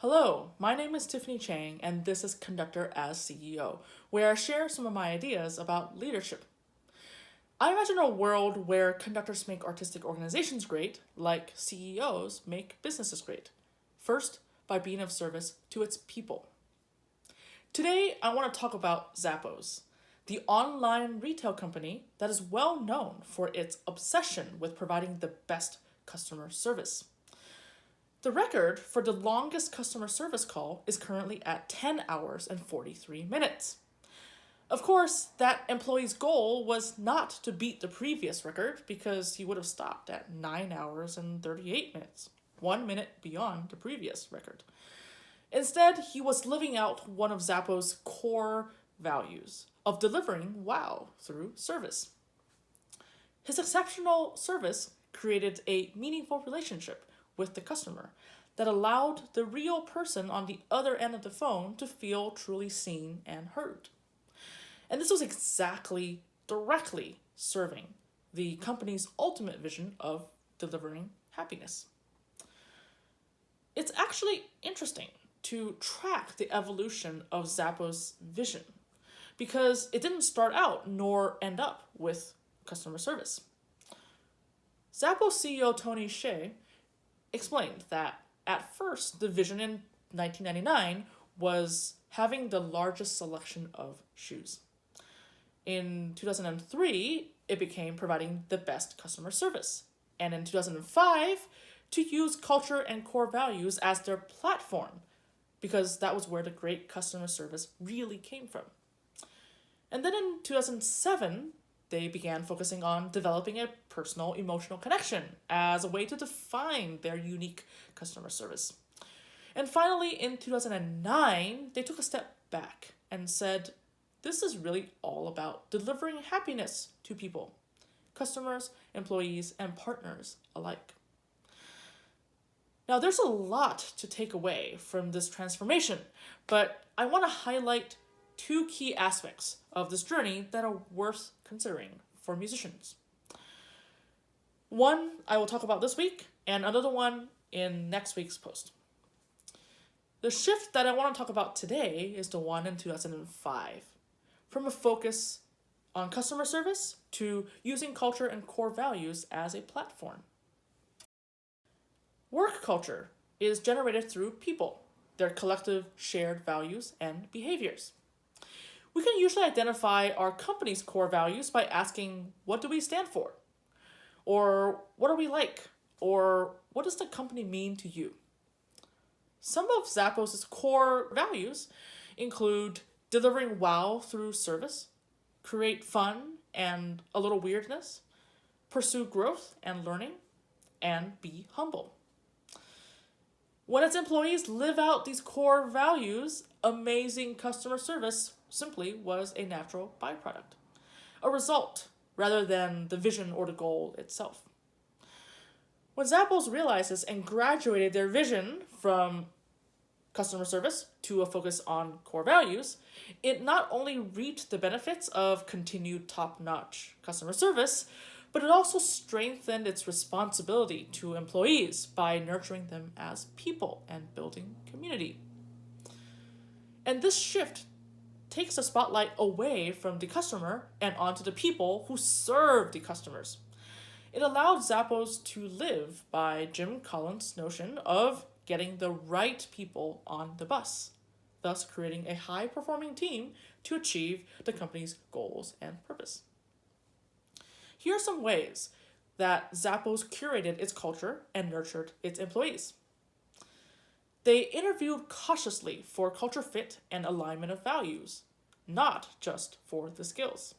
Hello, my name is Tiffany Chang, and this is Conductor as CEO, where I share some of my ideas about leadership. I imagine a world where conductors make artistic organizations great, like CEOs make businesses great. First, by being of service to its people. Today, I want to talk about Zappos, the online retail company that is well known for its obsession with providing the best customer service. The record for the longest customer service call is currently at 10 hours and 43 minutes. Of course, that employee's goal was not to beat the previous record because he would have stopped at 9 hours and 38 minutes, 1 minute beyond the previous record. Instead, he was living out one of Zappos' core values of delivering wow through service. His exceptional service created a meaningful relationship with the customer that allowed the real person on the other end of the phone to feel truly seen and heard. And this was exactly directly serving the company's ultimate vision of delivering happiness. It's actually interesting to track the evolution of Zappos' vision because it didn't start out nor end up with customer service. Zappos CEO Tony Hsieh explained that at first the vision in 1999 was having the largest selection of shoes. In 2003, it became providing the best customer service. And in 2005, to use culture and core values as their platform, because that was where the great customer service really came from. And then in 2007, they began focusing on developing a personal emotional connection as a way to define their unique customer service. And finally, in 2009, they took a step back and said, this is really all about delivering happiness to people, customers, employees, and partners alike. Now, there's a lot to take away from this transformation, but I want to highlight two key aspects of this journey that are worth considering for musicians. One I will talk about this week, and another one in next week's post. The shift that I want to talk about today is the one in 2005, from a focus on customer service to using culture and core values as a platform. Work culture is generated through people, their collective shared values and behaviors. We can usually identify our company's core values by asking, what do we stand for? Or what are we like? Or what does the company mean to you? Some of Zappos' core values include delivering wow through service, create fun and a little weirdness, pursue growth and learning, and be humble. When its employees live out these core values, amazing customer service simply was a natural byproduct, a result rather than the vision or the goal itself. When Zappos realizes and graduated their vision from customer service to a focus on core values, it not only reaped the benefits of continued top-notch customer service, but it also strengthened its responsibility to employees by nurturing them as people and building community. And this shift takes the spotlight away from the customer and onto the people who serve the customers. It allowed Zappos to live by Jim Collins' notion of getting the right people on the bus, thus creating a high-performing team to achieve the company's goals and purpose. Here are some ways that Zappos curated its culture and nurtured its employees. They interviewed cautiously for culture fit and alignment of values, not just for the skills.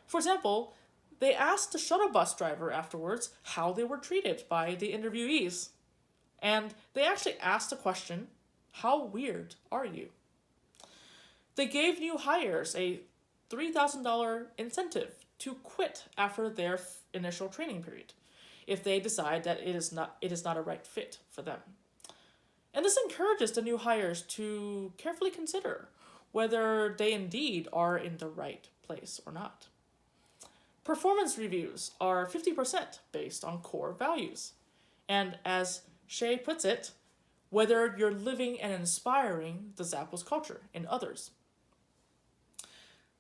For example, they asked the shuttle bus driver afterwards how they were treated by the interviewees. And they actually asked the question, how weird are you? They gave new hires a $3,000 incentive to quit after their initial training period if they decide that it is not a right fit for them. And this encourages the new hires to carefully consider whether they indeed are in the right place or not. Performance reviews are 50% based on core values. And as Hsieh puts it, whether you're living and inspiring the Zappos culture in others.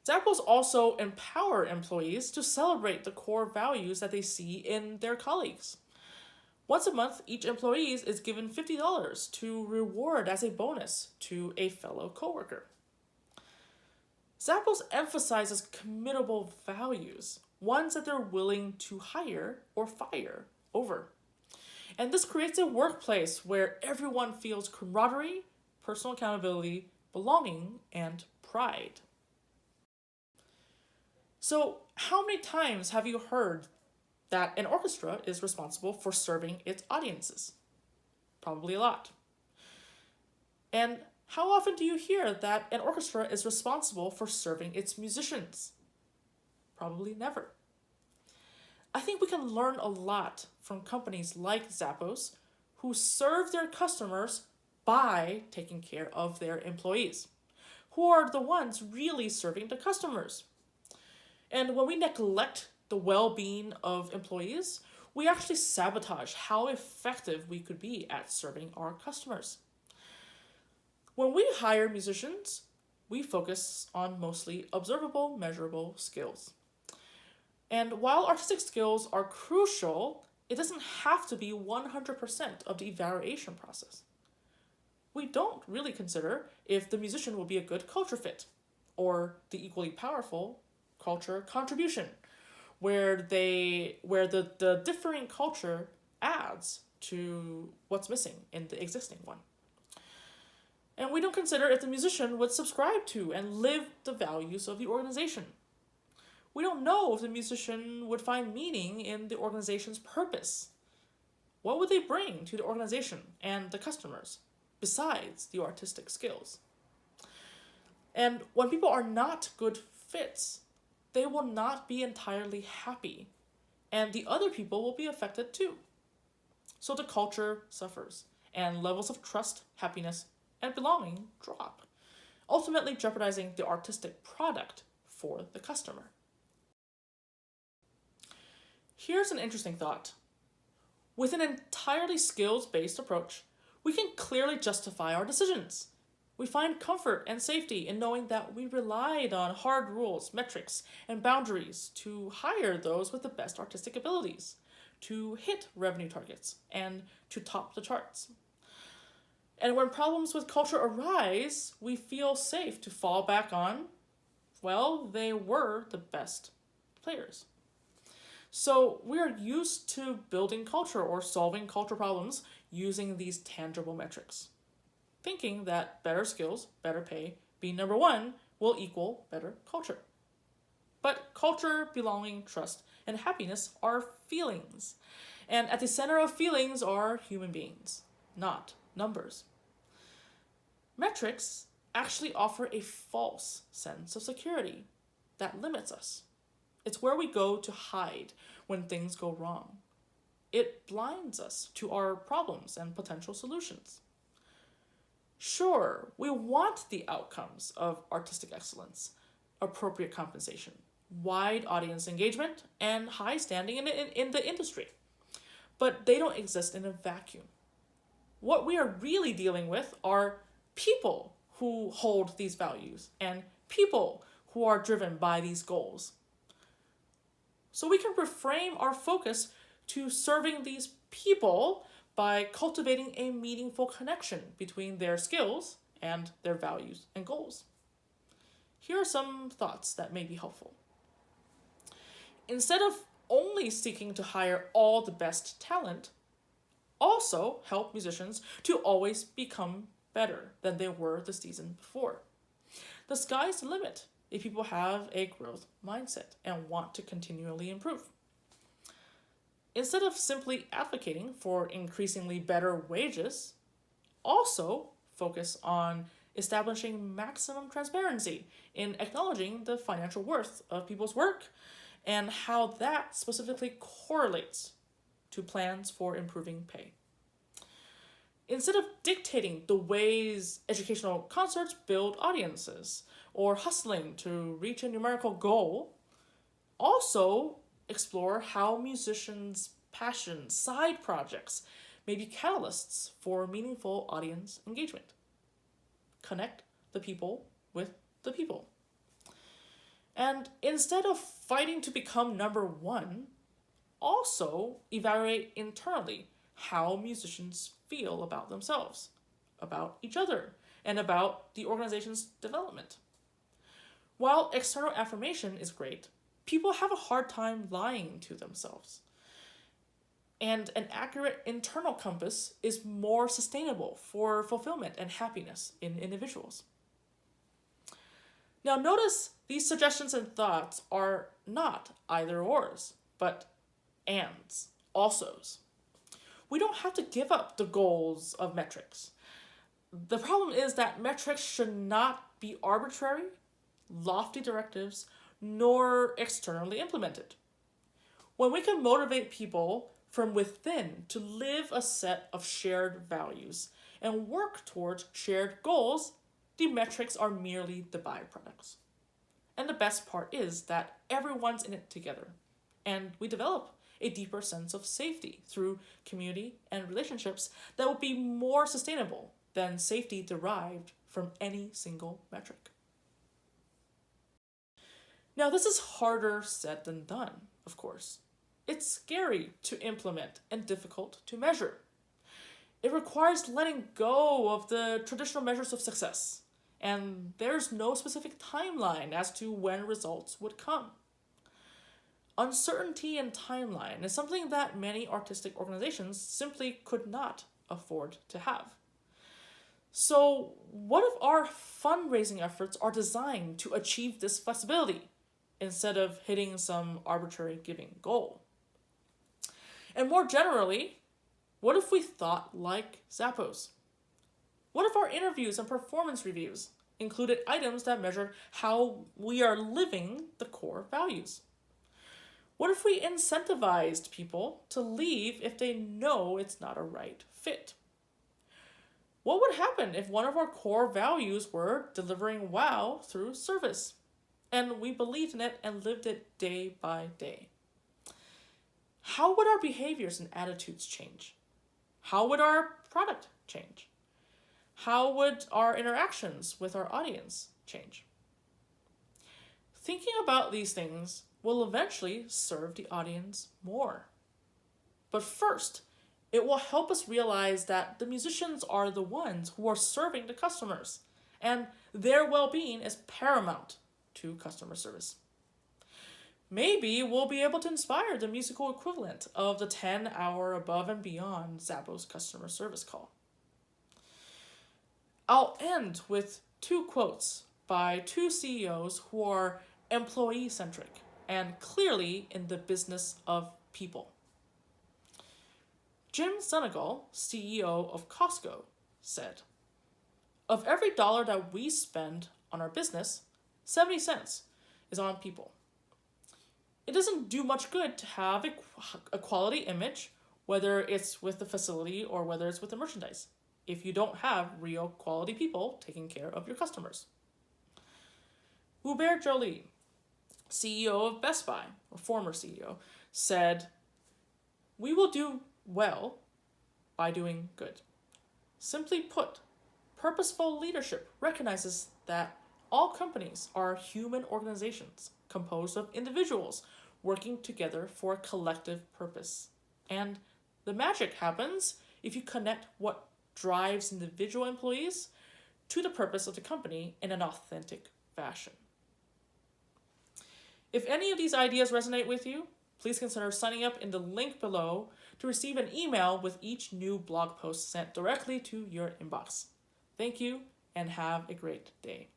Zappos also empower employees to celebrate the core values that they see in their colleagues. Once a month, each employee is given $50 to reward as a bonus to a fellow coworker. Zappos emphasizes committable values, ones that they're willing to hire or fire over. And this creates a workplace where everyone feels camaraderie, personal accountability, belonging, and pride. So, how many times have you heard that an orchestra is responsible for serving its audiences? Probably a lot. And how often do you hear that an orchestra is responsible for serving its musicians? Probably never. I think we can learn a lot from companies like Zappos, who serve their customers by taking care of their employees, who are the ones really serving the customers. And when we neglect the well-being of employees, we actually sabotage how effective we could be at serving our customers. When we hire musicians, we focus on mostly observable, measurable skills. And while artistic skills are crucial, it doesn't have to be 100% of the evaluation process. We don't really consider if the musician will be a good culture fit, or the equally powerful culture contribution, where the differing culture adds to what's missing in the existing one. And we don't consider if the musician would subscribe to and live the values of the organization. We don't know if the musician would find meaning in the organization's purpose. What would they bring to the organization and the customers, besides the artistic skills? And when people are not good fits, they will not be entirely happy, and the other people will be affected too. So the culture suffers, and levels of trust, happiness, and belonging drop, ultimately jeopardizing the artistic product for the customer. Here's an interesting thought. With an entirely skills-based approach, we can clearly justify our decisions. We find comfort and safety in knowing that we relied on hard rules, metrics, and boundaries to hire those with the best artistic abilities, to hit revenue targets, and to top the charts. And when problems with culture arise, we feel safe to fall back on, well, they were the best players. So we are used to building culture or solving culture problems using these tangible metrics, thinking that better skills, better pay, being number one will equal better culture. But culture, belonging, trust, and happiness are feelings. And at the center of feelings are human beings, not numbers. Metrics actually offer a false sense of security that limits us. It's where we go to hide when things go wrong. It blinds us to our problems and potential solutions. Sure, we want the outcomes of artistic excellence, appropriate compensation, wide audience engagement, and high standing in the industry. But they don't exist in a vacuum. What we are really dealing with are people who hold these values and people who are driven by these goals. So we can reframe our focus to serving these people by cultivating a meaningful connection between their skills and their values and goals. Here are some thoughts that may be helpful. Instead of only seeking to hire all the best talent, also help musicians to always become better than they were the season before. The sky's the limit if people have a growth mindset and want to continually improve. Instead of simply advocating for increasingly better wages, also focus on establishing maximum transparency in acknowledging the financial worth of people's work and how that specifically correlates to plans for improving pay. Instead of dictating the ways educational concerts build audiences or hustling to reach a numerical goal, also explore how musicians' passions, side projects, may be catalysts for meaningful audience engagement. Connect the people with the people. And instead of fighting to become number one, also evaluate internally how musicians feel about themselves, about each other, and about the organization's development. While external affirmation is great, people have a hard time lying to themselves. And an accurate internal compass is more sustainable for fulfillment and happiness in individuals. Now notice these suggestions and thoughts are not either ors, but ands, alsos. We don't have to give up the goals of metrics. The problem is that metrics should not be arbitrary, lofty directives, nor externally implemented. When we can motivate people from within to live a set of shared values and work towards shared goals, the metrics are merely the byproducts. And the best part is that everyone's in it together, and we develop a deeper sense of safety through community and relationships that will be more sustainable than safety derived from any single metric. Now, this is harder said than done, of course. It's scary to implement and difficult to measure. It requires letting go of the traditional measures of success, and there's no specific timeline as to when results would come. Uncertainty and timeline is something that many artistic organizations simply could not afford to have. So, what if our fundraising efforts are designed to achieve this flexibility instead of hitting some arbitrary giving goal? And more generally, what if we thought like Zappos? What if our interviews and performance reviews included items that measured how we are living the core values? What if we incentivized people to leave if they know it's not a right fit? What would happen if one of our core values were delivering wow through service, and we believed in it and lived it day by day? How would our behaviors and attitudes change? How would our product change? How would our interactions with our audience change? Thinking about these things will eventually serve the audience more. But first, it will help us realize that the musicians are the ones who are serving the customers, and their well-being is paramount to customer service. Maybe we'll be able to inspire the musical equivalent of the 10-hour above and beyond Zappos customer service call. I'll end with two quotes by two CEOs who are employee-centric and clearly in the business of people. Jim Senegal, CEO of Costco, said, "Of every dollar that we spend on our business, 70 cents is on people. It doesn't do much good to have a quality image, whether it's with the facility or whether it's with the merchandise, if you don't have real quality people taking care of your customers." Hubert Joly, CEO of Best Buy, or former CEO, said, "We will do well by doing good. Simply put, purposeful leadership recognizes that all companies are human organizations composed of individuals working together for a collective purpose. And the magic happens if you connect what drives individual employees to the purpose of the company in an authentic fashion." If any of these ideas resonate with you, please consider signing up in the link below to receive an email with each new blog post sent directly to your inbox. Thank you, and have a great day.